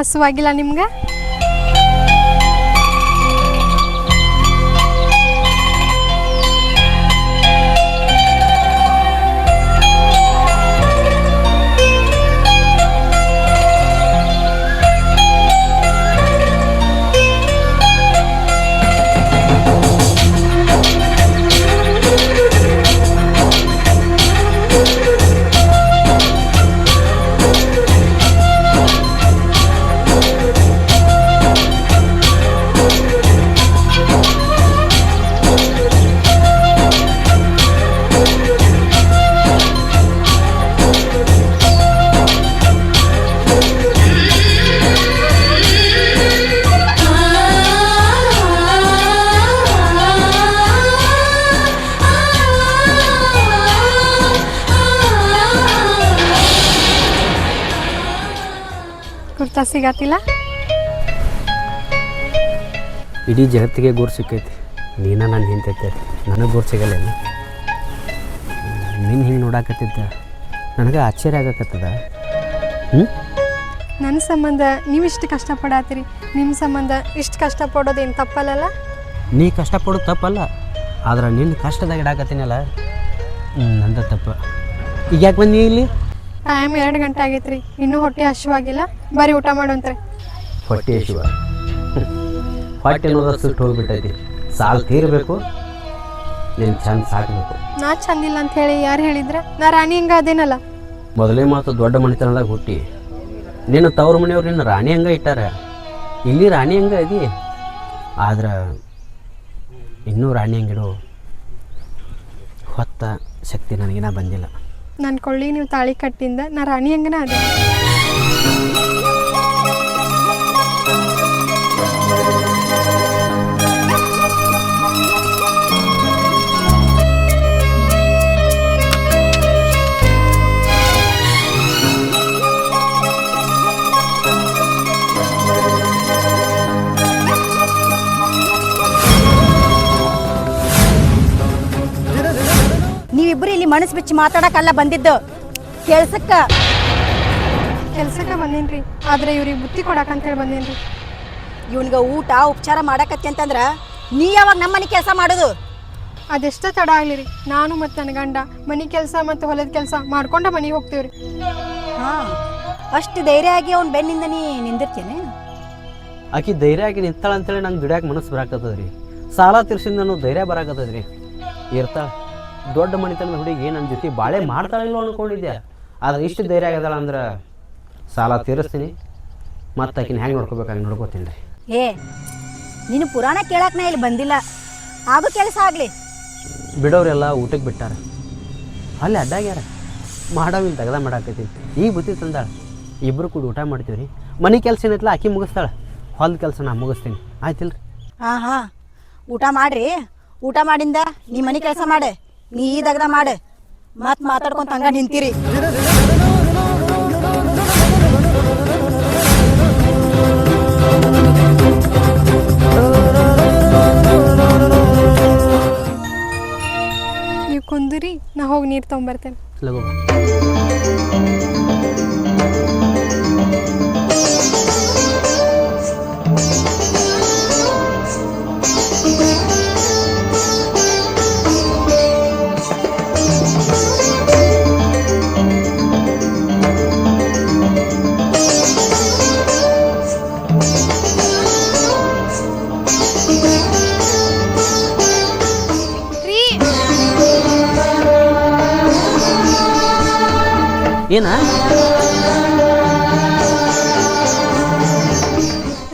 ಹಸುವಾಗಿಲ್ಲ ನಿಮ್ಗೆ? ಕುರ್ತಾ ಸಿಗತ್ತಿಲ್ಲ? ಇಡೀ ಜಗತ್ತಿಗೆ ಗೋರು ಸಿಕ್ಕೈತಿ, ನೀನ ನಾನು ಹಿಂತೈತೆ, ನನಗೆ ಗೋರು ಸಿಗಲ್ಲ. ನಿನ್ನ ಹಿಂಗೆ ನೋಡಾಕತ್ತಿದ್ದ ನನಗೆ ಆಶ್ಚರ್ಯ ಆಗಕತ್ತದ. ನನ್ನ ಸಂಬಂಧ ನೀವಿಷ್ಟು ಕಷ್ಟಪಡತ್ತೀರಿ, ನಿಮ್ಮ ಸಂಬಂಧ ಇಷ್ಟು ಕಷ್ಟಪಡೋದೇನು ತಪ್ಪಲ್ಲಲ್ಲ? ನೀ ಕಷ್ಟಪಡೋದು ತಪ್ಪಲ್ಲ, ಆದ್ರೆ ನಿನ್ನ ಕಷ್ಟದಾಗ ಇಡಾಕತ್ತೀನಲ್ಲ ನಂದ ತಪ್ಪು. ಈಗ ಯಾಕೆ ಬಂದಿ ಇಲ್ಲಿ? ಟೈಮ್ 2 ಗಂಟೆ ಆಗೈತೆ ರೀ, ಇನ್ನೂ ಹೊಟ್ಟೆ ಹಸಿವಾಗಿಲ್ಲ, ಬರೀ ಊಟ ಮಾಡೋಂತ್ರಿ. ಹೊಟ್ಟೆ ಹಸಿವ? ಹೊಟ್ಟೆ ಅನ್ನೋದು ಸುಟ್ಟು ಹೋಗ್ಬಿಟ್ಟೈತಿ, ಸಾಲು ತೀರಬೇಕು, ನೀನು ಚಂದ ಸಾಕಬೇಕು. ನಾ ಚಂದಿಲ್ಲ ಅಂತ ಹೇಳಿ ಯಾರು ಹೇಳಿದ್ರೆ? ನಾ ರಾಣಿ ಹಂಗ ಅದೇನಲ್ಲ. ಮೊದಲೇ ಮಾತು ದೊಡ್ಡ ಮನೆತನದಾಗ ಹುಟ್ಟಿ ನಿನ್ನ ತವ್ರ ಮನೆಯವ್ರು ನಿನ್ನ ರಾಣಿ ಹಂಗ ಇಟ್ಟಾರ, ಇಲ್ಲಿ ರಾಣಿ ಹಂಗ ಅದಿ, ಆದ್ರೆ ಇನ್ನೂ ರಾಣಿ ಹಂಗಿಡೋ ಹೊತ್ತ ಶಕ್ತಿ ನನಗಿನ ಬಂದಿಲ್ಲ. ನನ್ನ ಕೊಳ್ಳಿ ನೀವು ತಾಳಿ ಕಟ್ಟಿಂದ ನಾ ರಾಣಿ ಹಂಗನ ಅದೇ. ನೀವಿಬ್ರು ಇಲ್ಲಿ ಮನಸ್ಸು ಬಿಚ್ಚಿ ಮಾತಾಡಕ್ಕಲ್ಲ ಬಂದಿದ್ದು, ಕೆಲ್ಸಕ್ಕೆ ಬಂದೇನ್ರಿ. ಆದ್ರೆ ಇವ್ರಿಗೆ ಬುತ್ತಿ ಕೊಡಕಂತ ಹೇಳಿ ಬಂದೇನ್ರಿ. ಇವನ್ಗೆ ಊಟ ಉಪಚಾರ ಮಾಡಕತ್ತಿ ಅಂತಂದ್ರ ನೀ ಯಾವಾಗ ನಮ್ಮ ಮನೆ ಕೆಲಸ ಮಾಡೋದು? ಅದೆಷ್ಟ ತಡ ಆಗ್ಲಿರಿ, ನಾನು ಮತ್ತು ನನ್ನ ಗಂಡ ಮನೆ ಕೆಲಸ ಮತ್ತು ಹೊಲದ ಕೆಲಸ ಮಾಡ್ಕೊಂಡ ಮನೆಗೆ ಹೋಗ್ತೀವ್ರಿ. ಹಾಂ, ಅಷ್ಟು ಧೈರ್ಯ ಆಗಿ ಅವ್ನ ಬೆನ್ನಿಂದ ನೀ ನಿಂದಿರ್ತೇನೆ? ಆಕಿ ಧೈರ್ಯ ಆಗಿ ನಿಂತಾಳ ಅಂತೇಳಿ ನಂಗೆ ದುಡ್ಯಾಕೆ ಮನಸ್ಸು ಬರಾಕತ್ತದ್ರಿ, ಸಾಲ ತೀರ್ಸಿಂದ ನಾನು ಧೈರ್ಯ ಬರಾಕತ್ತದ್ರಿ. ಇರ್ತಾಳ ದೊಡ್ಡ ಮನೆತನದ ಹುಡುಗಿ ನನ್ನ ಜೊತೆ ಬಾಳೆ ಮಾಡ್ತಾಳಿಲ್ಲ ಅನ್ಕೊಂಡಿದ್ದೆ, ಆದ್ರೆ ಇಷ್ಟು ಧೈರ್ಯ ಆಗದಲ್ಲ ಅಂದ್ರೆ ಸಾಲ ತೀರಿಸ್ತೀನಿ, ಮತ್ತು ಆಕಿನ ಹೆಂಗೆ ನೋಡ್ಕೋಬೇಕಾಗಿ ನೋಡ್ಕೋತೀನಿ ರೀ. ಏ ನೀನು ಪುರಾಣ ಕೇಳಕ್ಕೆ ನಾ ಇಲ್ಲಿ ಬಂದಿಲ್ಲ, ಆಗೋ ಕೆಲಸ ಆಗಲಿ. ಬಿಡೋರೆಲ್ಲ ಊಟಕ್ಕೆ ಬಿಟ್ಟಾರ, ಅಲ್ಲಿ ಅಡ್ಡಾಗ್ಯಾರ, ಮಾಡಾವಿಲ್ಲ ತೆಗ್ದ ಮಾಡಾಕತ್ತೀನಿ. ಈಗ ಬುತ್ತಿ ತಂದಾಳ, ಇಬ್ಬರು ಕೂಡ ಊಟ ಮಾಡ್ತೀವಿ ರೀ. ಮನೆ ಕೆಲಸ ಏನೈತಲ್ಲ ಆಕಿ ಮುಗಿಸ್ತಾಳೆ, ಹೊಲದ ಕೆಲಸ ನಾ ಮುಗಿಸ್ತೀನಿ, ಆಯ್ತಿಲ್ಲ ರೀ? ಹಾಂ ಹಾಂ, ಊಟ ಮಾಡ್ರಿ. ಊಟ ಮಾಡಿಂದ ನೀ ಮನೆ ಕೆಲಸ ಮಾಡೆ, ನೀ ಈದಾಗದ ಮಾಡೆ, ಮತ್ತೆ ಮಾತಾಡ್ಕೊಂತ ಹಂಗ ನಿಂತೀರಿ. ನೀವು ಕುಂದ್ರಿ, ನಾ ಹೋಗಿ ನೀರು ತೊಗೊಂಬರ್ತೇನೆ. ಲಗೋ ಏನ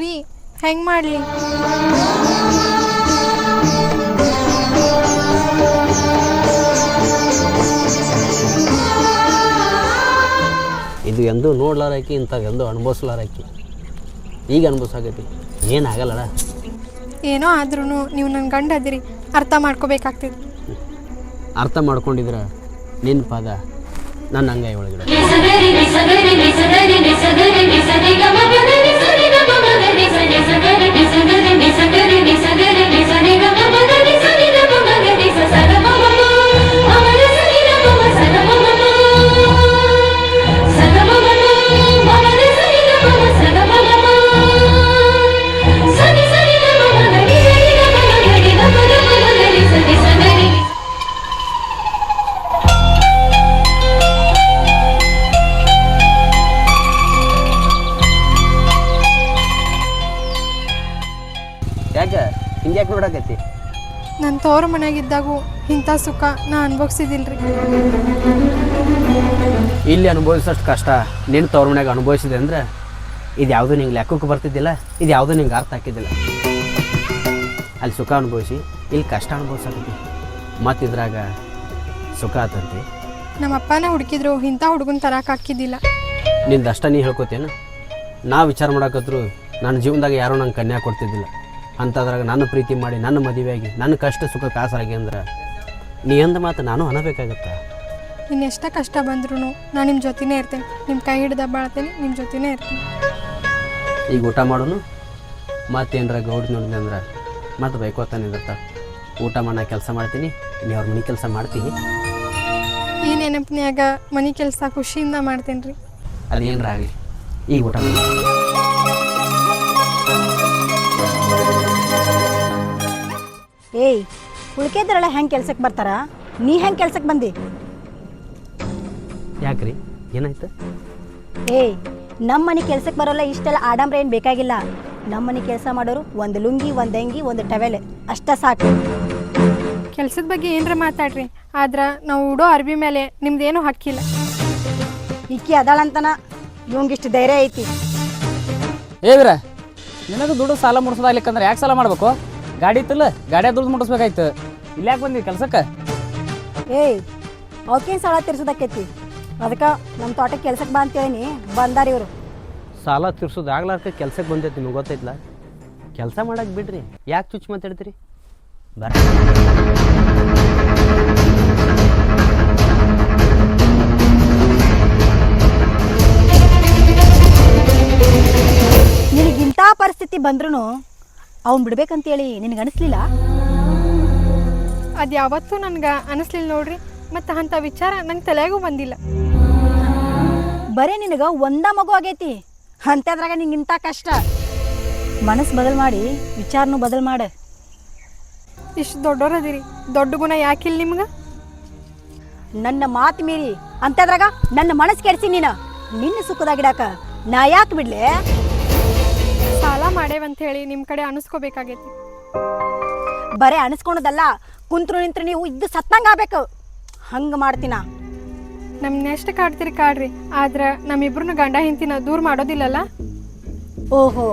ರೀ, ಹೆಂಗೆ ಮಾಡಲಿ? ಇದು ಎಂದೂ ನೋಡ್ಲಾರಾಕಿ, ಇಂಥವೆಂದೂ ಅನುಭವಿಸ್ಲಾರಾಕಿ, ಈಗ ಅನುಭವಿಸಾಕೈತಿ, ಏನಾಗಲ್ಲಡ. ಏನೋ ಆದ್ರೂ ನೀವು ನನ್ನ ಗಂಡ ಅದಿರಿ, ಅರ್ಥ ಮಾಡ್ಕೋಬೇಕಾಗ್ತದೆ. ಅರ್ಥ ಮಾಡ್ಕೊಂಡಿದ್ರೆ ನಿನ್ನ ಪಾದ ನನ್ನ ಅಂಗೈ ಒಳಗಡೆ. ಯಾಕೆ ಹಿಂಗೆ ಯಾಕೆ ನೋಡಕತ್ತಿ? ನನ್ನ ತವ್ರ ಮನೆಯಾಗಿದ್ದಾಗೂ ಇಂಥ ಸುಖ ನಾ ಅನುಭವಿಸಿದಿಲ್ರಿ. ಇಲ್ಲಿ ಅನುಭವಿಸೋಷ್ಟು ಕಷ್ಟ ನಿನ್ನ ತವ್ರ ಮನ್ಯಾಗ ಅನುಭವಿಸಿದೆ ಅಂದ್ರೆ ಇದು ಯಾವುದೂ ನಿಂಗೆ ಲೆಕ್ಕಕ್ಕೆ ಬರ್ತಿದ್ದಿಲ್ಲ, ಇದು ಯಾವುದೂ ನಿಂಗೆ ಅರ್ಥ ಹಾಕಿದ್ದಿಲ್ಲ. ಅಲ್ಲಿ ಸುಖ ಅನುಭವಿಸಿ ಇಲ್ಲಿ ಕಷ್ಟ ಅನುಭವಿಸಕತ್ತಿ, ಮತ್ತು ಇದ್ರಾಗ ಸುಖ ಆತಂತಿ. ನಮ್ಮ ಅಪ್ಪನ ಹುಡುಕಿದ್ರು ಇಂಥ ಹುಡುಗನ ತರಕ್ಕೆ ಹಾಕಿದ್ದಿಲ್ಲ. ನಿಂದಷ್ಟ ನೀ ಹೇಳ್ಕೊತೇನು? ನಾ ವಿಚಾರ ಮಾಡಕತ್ರು ನನ್ನ ಜೀವನದಾಗ ಯಾರೂ ನಂಗೆ ಕನ್ಯಾ ಕೊಡ್ತಿದ್ದಿಲ್ಲ. ಅಂಥದ್ರಾಗ ನನ್ನ ಪ್ರೀತಿ ಮಾಡಿ ನನ್ನ ಮದುವೆಯಾಗಿ ನನ್ನ ಕಷ್ಟ ಸುಖ ಕಾಸಾಗಿ ಅಂದ್ರೆ ನೀ ಅಂದ ಮಾತು ನಾನು ಅನ್ನಬೇಕಾಗತ್ತ. ಇನ್ನೆಷ್ಟ ಕಷ್ಟ ಬಂದ್ರೂ ನಾನು ನಿಮ್ಮ ಜೊತೆನೇ ಇರ್ತೇನೆ, ನಿಮ್ಮ ಕೈ ಹಿಡ್ದು ಬಾಳ್ತೇನೆ, ನಿಮ್ಮ ಜೊತೆನೇ ಇರ್ತೀನಿ. ಈಗ ಊಟ ಮಾಡೋನು, ಮತ್ತೇನರ ಗೌಡಿ ನೋಡಿದೆ ಅಂದ್ರೆ ಮತ್ತೆ ಬೈಕೋತಾನೆ ಇರ್ತಾಳೆ. ಊಟ ಮಾಡೋ ಕೆಲಸ ಮಾಡ್ತೀನಿ, ನೀ ಅವ್ರ ಮನೆ ಕೆಲಸ ಮಾಡ್ತೀನಿ. ಈ ನೆನಪಿನ್ಯಾಗ ಮನೆ ಕೆಲಸ ಖುಷಿಯಿಂದ ಮಾಡ್ತೇನೆ ರೀ. ಅದೇನರ ಆಗಲಿ, ಈಗ ಊಟ ಮಾಡಿ. ಏಯ್, ಉಳ್ಕೆದ್ರಲ್ಲ ಹೆಂಗೆ ಕೆಲ್ಸಕ್ಕೆ ಬರ್ತಾರ? ನೀ ಹೆಂಗೆ ಕೆಲ್ಸಕ್ಕೆ ಬಂದಿ? ಯಾಕ್ರಿ, ಏನಾಯ್ತು? ಏಯ್, ನಮ್ಮ ಮನೆ ಕೆಲ್ಸಕ್ಕೆ ಬರೋಲ್ಲ ಇಷ್ಟೆಲ್ಲ ಆಡಂಬ್ರ ಏನು ಬೇಕಾಗಿಲ್ಲ. ನಮ್ಮ ಮನೆ ಕೆಲಸ ಮಾಡೋರು ಒಂದು ಲುಂಗಿ, ಒಂದು ಅಂಗಿ, ಒಂದು ಟವೆಲ್ ಅಷ್ಟ ಸಾಕು. ಕೆಲಸದ ಬಗ್ಗೆ ಏನರ ಮಾತಾಡ್ರಿ, ಆದ್ರೆ ನಾವು ಉಡೋ ಅರ್ಬಿ ಮೇಲೆ ನಿಮ್ದೇನೂ ಹಕ್ಕಿಲ್ಲ. ಇಕ್ಕಿ ಅದಾಳಂತನ ಇವಂಗಿಷ್ಟು ಧೈರ್ಯ ಐತಿ. ಏವ್ರ ನಿನಗೆ ದುಡ್ಡು ಸಾಲ ಮುಡಿಸೋದಾಗ್ಲಿಕ್ಕಂದ್ರೆ ಯಾಕೆ ಸಾಲ ಮಾಡ್ಬೇಕು? ಗಾಡಿ ಇತ್ತಲ್ಲ, ಗಾಡಿಯ ದುಡ್ಡು ಮುಡಿಸ್ಬೇಕಾಯ್ತು. ಇಲ್ಲಿ ಯಾಕೆ ಬಂದಿ ಕೆಲ್ಸಕ್ಕೆ? ಏಯ್, ಅವಕ್ಕೇನು ಸಾಲ ತೀರ್ಸೋದಕ್ಕೈತಿ? ಅದಕ್ಕೆ ನಮ್ಮ ತೋಟಕ್ಕೆ ಕೆಲ್ಸಕ್ಕೆ ಬಾ ಅಂತೇಳಿ ಬಂದಾರ ಇವರು. ಸಾಲ ತೀರ್ಸೋದು ಆಗ್ಲಾರ್ಕ ಕೆಲ್ಸಕ್ಕೆ ಬಂದೈತಿ, ನಿಮಗೆ ಗೊತ್ತೈತಿಲ್ಲ. ಕೆಲಸ ಮಾಡಕ್ಕೆ ಬಿಡ್ರಿ, ಯಾಕೆ ಚುಚ್ಚು ಮಾತಾಡ್ತೀರಿ? ಬರ್ರಿ. ನಿನಗಿಂಥ ಪರಿಸ್ಥಿತಿ ಬಂದ್ರೂ ಅವ್ನು ಬಿಡ್ಬೇಕಂತೇಳಿ ನಿನಗೆ ಅನಿಸ್ಲಿಲ್ಲ? ಅದು ಯಾವತ್ತೂ ನನಗೆ ಅನಿಸ್ಲಿಲ್ಲ ನೋಡ್ರಿ. ಮತ್ತು ಅಂಥ ವಿಚಾರ ನಂಗೆ ತಲೆಗೂ ಬಂದಿಲ್ಲ. ಬರೇ ನಿನಗೆ ಒಂದ ಮಗು ಆಗೈತಿ, ಅಂಥದ್ರಾಗ ನಿಂಗಿಂಥ ಕಷ್ಟ. ಮನಸ್ಸು ಬದಲು ಮಾಡಿ ವಿಚಾರನೂ ಬದಲು ಮಾಡ. ಇಷ್ಟು ದೊಡ್ಡೋರದಿರಿ, ದೊಡ್ಡ ಗುಣ ಯಾಕಿಲ್ಲ ನಿಮ್ಗೆ? ನನ್ನ ಮಾತು ಮೀರಿ ಅಂಥದ್ರಾಗ ನನ್ನ ಮನಸ್ಸು ಕೆಡಿಸಿ ನೀನು ನಿನ್ನ ಸುಖದಾಗಿಡಾಕ ನಾ ಯಾಕೆ ಬಿಡ್ಲೆ? ಸಾಲ ಮಾಡೇವಂತ ಹೇಳಿ ನಿಮ್ಮ ಕಡೆ ಅನಿಸ್ಕೋಬೇಕಾಗೈತಿ. ಬರೇ ಅನಿಸ್ಕೊಳೋದಲ್ಲ, ಕುಂತ್ರು ನಿಂತ್ರು ನೀವು ಇದ್ದು ಸತ್ತಂಗೆ ಆಗ್ಬೇಕು. ಹಂಗೆ ಮಾಡ್ತೀನ. ನಮ್ಮನ್ನ ಎಷ್ಟು ಕಾಡ್ತೀರಿ ಕಾಡ್ರಿ, ಆದ್ರೆ ನಮ್ಮಿಬ್ರನ್ನ ಗಂಡ ಹೆಂಡತಿನ ದೂರ ಮಾಡೋದಿಲ್ಲಲ್ಲ. ಓಹೋ,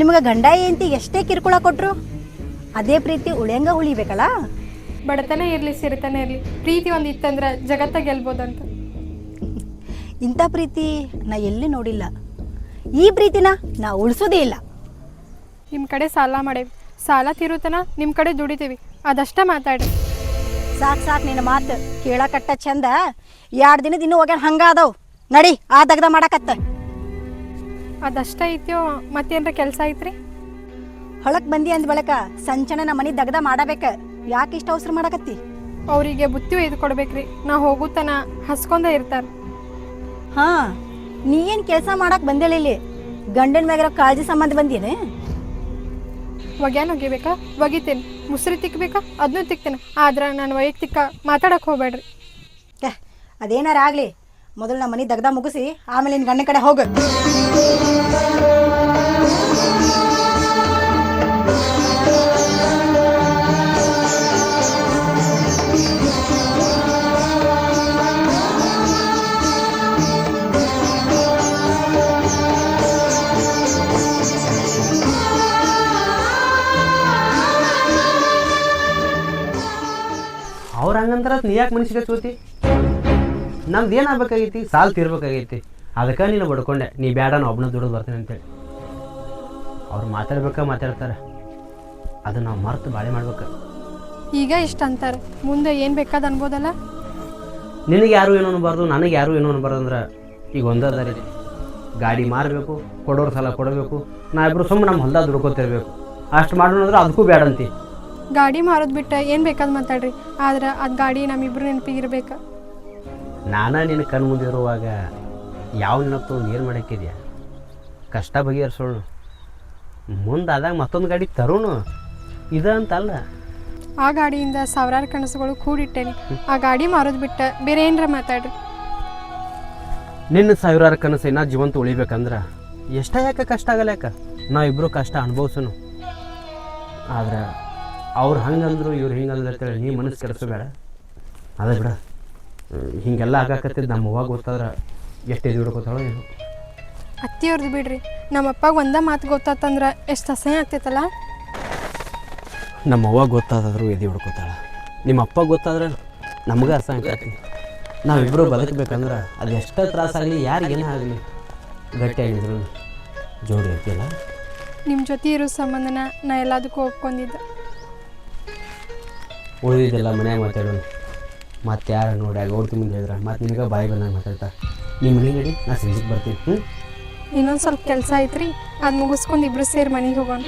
ನಿಮಗೆ ಗಂಡ ಹೆಂಡತಿ ಎಷ್ಟೇ ಕಿರುಕುಳ ಕೊಟ್ಟರು ಅದೇ ಪ್ರೀತಿ ಉಳಿಯಂಗ ಉಳಿಬೇಕಲ್ಲ. ಬಡತನ ಇರಲಿ ಸಿರಿತನ ಇರಲಿ, ಪ್ರೀತಿ ಒಂದು ಇತ್ತಂದ್ರೆ ಜಗತ್ತ ಗೆಲ್ಬೋದಂತ. ಇಂಥ ಪ್ರೀತಿ ನಾ ಎಲ್ಲಿ ನೋಡಿಲ್ಲ. ಈ ಪ್ರೀತಿನ ನಾ ಉಳಿಸೋದೇ ಇಲ್ಲ. ನಿಮ್ಮ ಕಡೆ ಸಾಲ ಮಾಡೇವಿ, ಸಾಲ ತೀರುತನ ನಿಮ್ಮ ಕಡೆ ದುಡಿತೀವಿ, ಅದಷ್ಟ ಮಾತಾಡ್ರಿ. ಸಾಕು ಸಾಕು ನಿನ್ನ ಮಾತು ಕೇಳಕಟ್ಟ ಚಂದ. 2 ದಿನದ ಇನ್ನೂ ಹೋಗ್ಯಾನ ಹಂಗಾದವು. ನಡಿ ಆ ದಗ್ದ ಮಾಡಕತ್ತ. ಅದಷ್ಟ ಐತ್ಯೋ ಮತ್ತೇನ್ರ ಕೆಲಸ ಐತ್ರಿ? ಹೊಳಕ್ ಬಂದಿ ಅಂದ ಬಳಕ ಸಂಚನ ನಮ್ಮ ಮನೆ ದಗ್ದ ಮಾಡಬೇಕ. ಯಾಕೆ ಇಷ್ಟ ಅವಸರ ಮಾಡಕತ್ತಿ? ಅವರಿಗೆ ಬುತ್ತಿ ಒಯ್ದು ಕೊಡ್ಬೇಕ್ರಿ. ನಾ ಹೋಗುತ್ತನ ಹಸ್ಕೊಂಡ ಇರ್ತಾರೆ. ಹಾ, ನೀ ಏನು ಕೆಲಸ ಮಾಡಕ್ ಬಂದಿಲ್ಲ ಇಲ್ಲಿ. ಗಂಡನ ಮ್ಯಾಗಿರೋ ಕಾಳಜಿ ಸಂಬಂಧ ಬಂದೇನೆ. ಒಗ್ಯಾನ ಒಗಿಬೇಕಾ? ಒಗಿತೇನೆ. ಮುಸ್ರಿ ತಿಕ್ಬೇಕಾ? ಅದನ್ನೂ ತಿಕ್ತೇನೆ. ಆದ್ರೆ ನಾನು ವೈಯಕ್ತಿಕ ಮಾತಾಡಕ್ಕೆ ಹೋಗ್ಬೇಡ್ರಿ. ಅದೇನಾರ ಆಗಲಿ, ಮೊದಲು ನಮ್ಮ ಮನೆ ದಗ್ದ ಮುಗಿಸಿ ಆಮೇಲೆ ನಿನ್ನ ಗಂಡನ ಕಡೆ ಹೋಗು. ಅವ್ರು ಹಂಗಂದ್ರೆ ನೀ ಯಾಕೆ ಮನುಷ್ಯಗೆ ಚೋತಿ? ನಮ್ದು ಏನಾಗಬೇಕಾಗೈತಿ? ಸಾಲ ತೀರ್ಬೇಕಾಗೈತಿ. ಅದಕ್ಕೆ ನೀನು ಬಡ್ಕೊಂಡೆ, ನೀ ಬೇಡ ನಾ ಒಬ್ಬನ ದುಡಿದು ಬರ್ತೀನಿ ಅಂತೇಳಿ. ಅವ್ರು ಮಾತಾಡ್ತಾರೆ, ಅದು ನಾವು ಮರ್ತು ಬಾಳೆ ಮಾಡ್ಬೇಕು. ಈಗ ಇಷ್ಟ ಅಂತಾರೆ, ಮುಂದೆ ಏನು ಬೇಕಾದ ಅನ್ಬೋದಲ್ಲ. ನಿನಗೆ ಯಾರು ಏನೋ ಅನ್ಬಾರ್ದು, ನನಗೆ ಯಾರು ಏನೋ ಅನ್ಬಾರ್ದು ಅಂದ್ರೆ ಈಗ ಒಂದರಿ ಗಾಡಿ ಮಾರಬೇಕು, ಕೊಡೋರು ಸಾಲ ಕೊಡಬೇಕು, ನಾವಿಬ್ರು ಸುಮ್ಮನೆ ನಮ್ಮ ಹೊಲ್ದಾಗ ದುಡ್ಕೋತಿರ್ಬೇಕು. ಅಷ್ಟು ಮಾಡೋಣಂದ್ರೆ ಅದಕ್ಕೂ ಬೇಡ ಅಂತಿ. ಗಾಡಿ ಮಾರೋದು ಬಿಟ್ಟು ಏನು ಬೇಕಾದ್ ಮಾತಾಡ್ರಿ, ಆದ್ರೆ ಅದು ಗಾಡಿ ನಮ್ಮಿಬ್ರು ನೆನಪಿಗಿರ್ಬೇಕು. ನಾನಾ ನಿನ್ನ ಕಣ್ಣು ಮುಂದೆ ಇರುವಾಗ ಯಾವ ನೆನಪು ನೀರು ಮಾಡೋಕ್ಕಿದೆಯಾ? ಕಷ್ಟ ಬಗೆಹರಿಸೋಣ, ಮುಂದಾದಾಗ ಮತ್ತೊಂದು ಗಾಡಿ ತರೋಣ. ಇದು ಅಂತಲ್ಲ, ಆ ಗಾಡಿಯಿಂದ ಸಾವಿರಾರು ಕನಸುಗಳು ಕೂಡಿಟ್ಟೇನೆ. ಆ ಗಾಡಿ ಮಾರೋದು ಬಿಟ್ಟು ಬೇರೆ ಏನರ ಮಾತಾಡ್ರಿ. ನಿನ್ನ ಸಾವಿರಾರು ಕನಸು ನಾ ಜೀವಂತ ಉಳಿಬೇಕಂದ್ರೆ ಎಷ್ಟ ಯಾಕೆ ಕಷ್ಟ ಆಗಲ್ಲ? ಯಾಕೆ ನಾವಿಬ್ಬರು ಕಷ್ಟ ಅನುಭವಿಸೋಣ. ಆದ್ರೆ ಅವ್ರು ಹಂಗಂದ್ರು ಇವ್ರು ಹಿಂಗಂದ್ರೆ ಅಂತೇಳಿ ನೀ ಮನಸ್ಸು ಕೆಡಿಸಬೇಡ. ಅದೇ ಬಿಡ, ಹೀಗೆಲ್ಲ ಆಗಾಕತ್ತಿದ್ದು ನಮ್ಮ ಅವ್ವಾಗ ಗೊತ್ತಾದ್ರೆ ಎಷ್ಟು ಇದು ಹಿಡ್ಕೋತಾಳೋ ಏನು. ಅತ್ತಿಯವ್ರದ್ದು ಬಿಡ್ರಿ, ನಮ್ಮ ಅಪ್ಪಗೆ ಒಂದೇ ಮಾತು ಗೊತ್ತಾತಂದ್ರೆ ಎಷ್ಟು ಅಸಹ್ಯ ಆಗ್ತೈತಲ್ಲ. ನಮ್ಮ ಅವ್ವಾಗ ಗೊತ್ತಾದರೂ ಎದೆ ಹಿಡ್ಕೋತಾಳ, ನಿಮ್ಮ ಅಪ್ಪ ಗೊತ್ತಾದ್ರೆ ನಮಗೆ ಅಸಹ್ಯ ಆಗ್ತೈತಿ. ನಾವಿಬ್ಬರು ಬದುಕಬೇಕಂದ್ರೆ ಅದು ಎಷ್ಟೇ ತ್ರಾಸಾಗಲಿ ಯಾರಿಗೇನೇ ಆಗಲಿ ಗಟ್ಟಿಯಾಗಿದ್ರು ಜೋಡಿ ಐತಿಲ್ಲ. ನಿಮ್ಮ ಜೊತೆ ಇರೋ ಸಂಬಂಧನ ನಾ ಎಲ್ಲದಕ್ಕೂ ಒಪ್ಕೊಂಡಿದ್ದೆ. ಉಳಿದಿದ್ದೆಲ್ಲ ಮನ್ಯಾಗ ಮಾತಾಡೋಣ. ಮತ್ತೆ ಯಾರು ನೋಡಿ ಅವ್ರ ಮುಂದೆ ಹೇಳಿದ್ರೆ ಮತ್ತೆ ನಿನಗೆ ಬಾಯಿ ಬಂದಾಗ ಮಾತಾಡ್ತಾ. ನಿಮ್ಮ ಮನೆ ನಡಿ, ನಾ ಸಂಜೆಗೆ ಬರ್ತೀನಿ. ಇನ್ನೊಂದು ಸ್ವಲ್ಪ ಕೆಲಸ ಐತ್ರಿ, ಅದು ಮುಗಿಸ್ಕೊಂಡು ಇಬ್ರು ಸೇರಿ ಮನೆಗೆ ಹೋಗೋಣ.